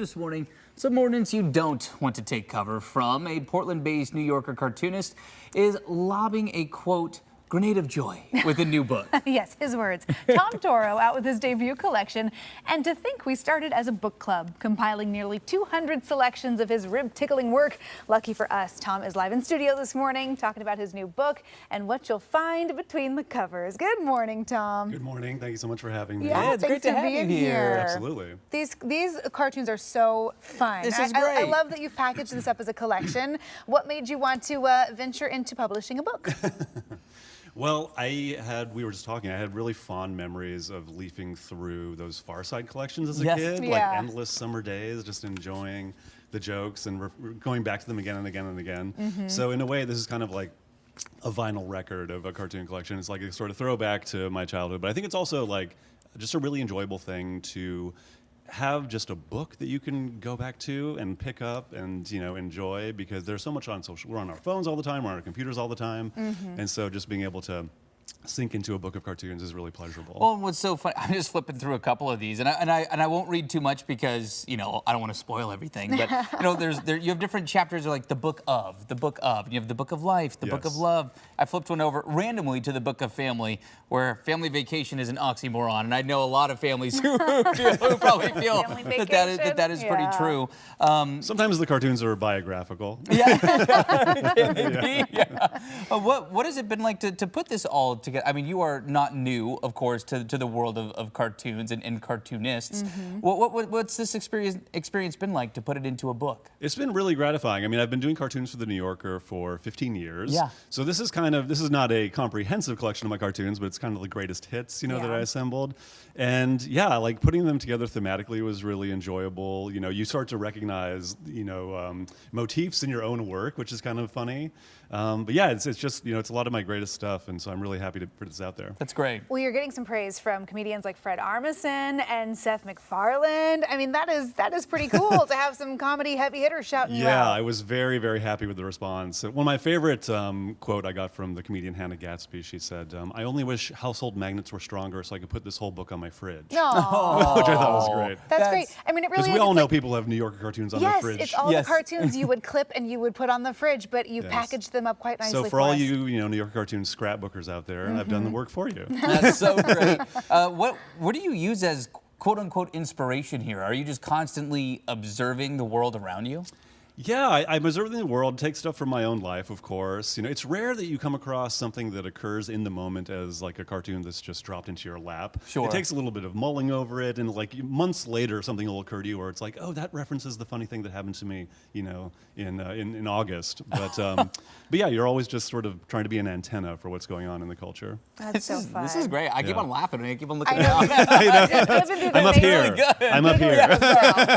this morning, some mornings you don't want to take cover from. A Portland-based New Yorker cartoonist is lobbing a, quote, grenade of joy with a new book. Yes, his words. Tom Toro out with his debut collection. And to think we started as a book club, compiling nearly 200 selections of his rib-tickling work. Lucky for us, Tom is live in studio this morning talking about his new book and what you'll find between the covers. Good morning, Tom. Good morning. Thank you so much for having me. Yeah, it's great to have you here. Absolutely. These cartoons are so fun. This is great. I love that you've packaged this up as a collection. What made you want to venture into publishing a book? Well, we were just talking, I had really fond memories of leafing through those Far Side collections as a kid, Yeah. like endless summer days, just enjoying the jokes and going back to them again and again and again. So in a way, this is kind of like a vinyl record of a cartoon collection. It's like a sort of throwback to my childhood, but I think it's also like just a really enjoyable thing to have just a book that you can go back to and pick up and enjoy, because there's so much on social. We're on our phones all the time, we're on our computers all the time, and so just being able to sink into a book of cartoons is really pleasurable. Well, and what's so funny, I'm just flipping through a couple of these, and I won't read too much because I don't want to spoil everything. But you have different chapters, like the book of, you have the book of life, the book of love. I flipped one over randomly to the book of family, where family vacation is an oxymoron, and I know a lot of families who probably feel that is pretty true. Sometimes the cartoons are biographical. Yeah. What has it been like to put this all together? I mean, you are not new, of course, to the world of cartoons and cartoonists. What's this experience been like to put it into a book? It's been really gratifying. I mean, I've been doing cartoons for the New Yorker for 15 years. Yeah. So this is not a comprehensive collection of my cartoons, but it's kind of the greatest hits, that I assembled. And yeah, like putting them together thematically was really enjoyable. You start to recognize, motifs in your own work, which is kind of funny. But yeah, it's just, it's a lot of my greatest stuff, and so I'm really happy to put this out there. That's great. Well, you're getting some praise from comedians like Fred Armisen and Seth MacFarlane. I mean, that is pretty cool to have some comedy heavy hitters shouting you out. Yeah, I was very, very happy with the response. One of my favorite quote I got from the comedian Hannah Gatsby, she said, "I only wish household magnets were stronger so I could put this whole book on my fridge." Aww. Which I thought was great. That's great. I mean, it really is. Because we all know people have New Yorker cartoons on their fridge. Yes, it's all the cartoons you would clip and you would put on the fridge, but you've packaged them up quite nicely. So for all you, New Yorker cartoon scrapbookers out there, I've done the work for you. That's so great. What do you use as quote-unquote inspiration here? Are you just constantly observing the world around you? Yeah, I'm observing the world, take stuff from my own life, of course. It's rare that you come across something that occurs in the moment as like a cartoon that's just dropped into your lap. Sure. It takes a little bit of mulling over it, and like months later something will occur to you where it's like, oh, that references the funny thing that happened to me, in August. But yeah, you're always just sort of trying to be an antenna for what's going on in the culture. That's so fun. This is great. I keep on laughing and I keep on looking around. I'm up here. Really I'm up here.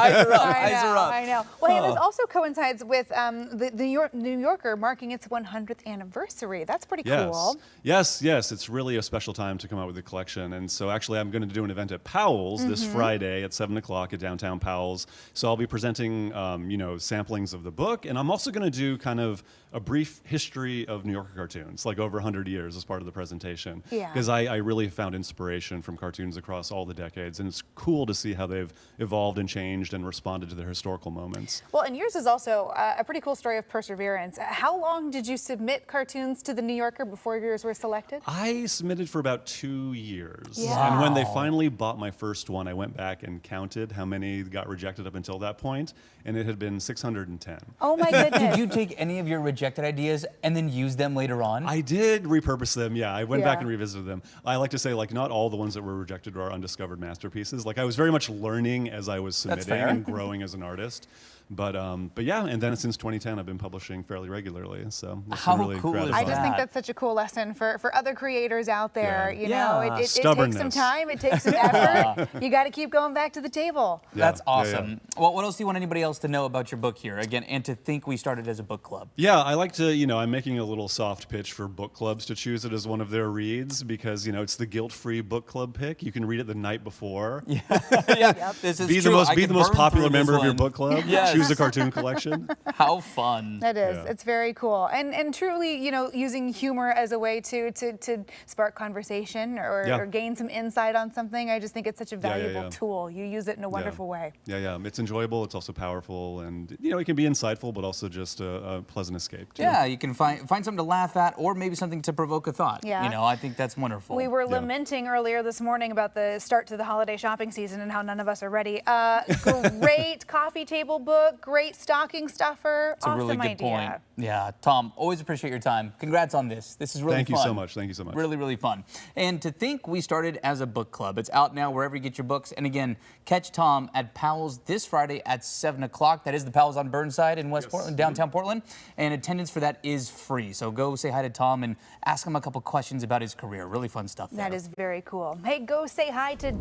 I know. Well, hey, this also coincides with the New Yorker marking its 100th anniversary. That's pretty cool. Yes. It's really a special time to come out with a collection. And so actually I'm going to do an event at Powell's this Friday at 7 o'clock at downtown Powell's. So I'll be presenting, samplings of the book. And I'm also going to do kind of a brief history of New Yorker cartoons, like over 100 years as part of the presentation. Yeah. Because I really found inspiration from cartoons across all the decades. And it's cool to see how they've evolved and changed and responded to their historical moments. Well, and yours is also a pretty cool story of perseverance. How long did you submit cartoons to the New Yorker before yours were selected? I submitted for about 2 years. Yeah. And when they finally bought my first one, I went back and counted how many got rejected up until that point, and it had been 610. Oh my goodness. Did you take any of your rejected ideas and then use them later on? I did repurpose them, yeah. I went back and revisited them. I like to say, like, not all the ones that were rejected are undiscovered masterpieces. Like, I was very much learning as I was submitting and growing as an artist. But yeah, and then since 2010, I've been publishing fairly regularly. So how really cool is I that? just think that's such a cool lesson for other creators out there. It takes some time, it takes some effort. You got to keep going back to the table. That's awesome. Well, what else do you want anybody else to know about your book here? Again, and to think we started as a book club. Yeah, I like to, I'm making a little soft pitch for book clubs to choose it as one of their reads because, it's the guilt-free book club pick. You can read it the night before. Yeah, this is be true. the most popular member of your book club. Yes. choose a cartoon collection. How fun. That is. Yeah. It's very cool. And truly, you know, using humor as a way to spark conversation or gain some insight on something. I just think it's such a valuable tool. You use it in a wonderful way. Yeah. It's enjoyable. It's also powerful, and you know, it can be insightful, but also just a pleasant escape too. Yeah, you can find something to laugh at, or maybe something to provoke a thought. Yeah. You know, I think that's wonderful. We were lamenting earlier this morning about the start to the holiday shopping season and how none of us are ready. Great coffee table book, great stocking stuffer. It's a really good idea. point. Yeah, Tom, always appreciate your time. Congrats on this. This is really fun. Thank you so much. Thank you so much. Really, really fun. And to think we started as a book club. It's out now wherever you get your books. And again, catch Tom at Powell's this Friday at 7 o'clock. That is the Powell's on Burnside in West Portland, downtown Portland. And attendance for that is free. So go say hi to Tom and ask him a couple questions about his career. Really fun stuff there. That is very cool. Hey, go say hi to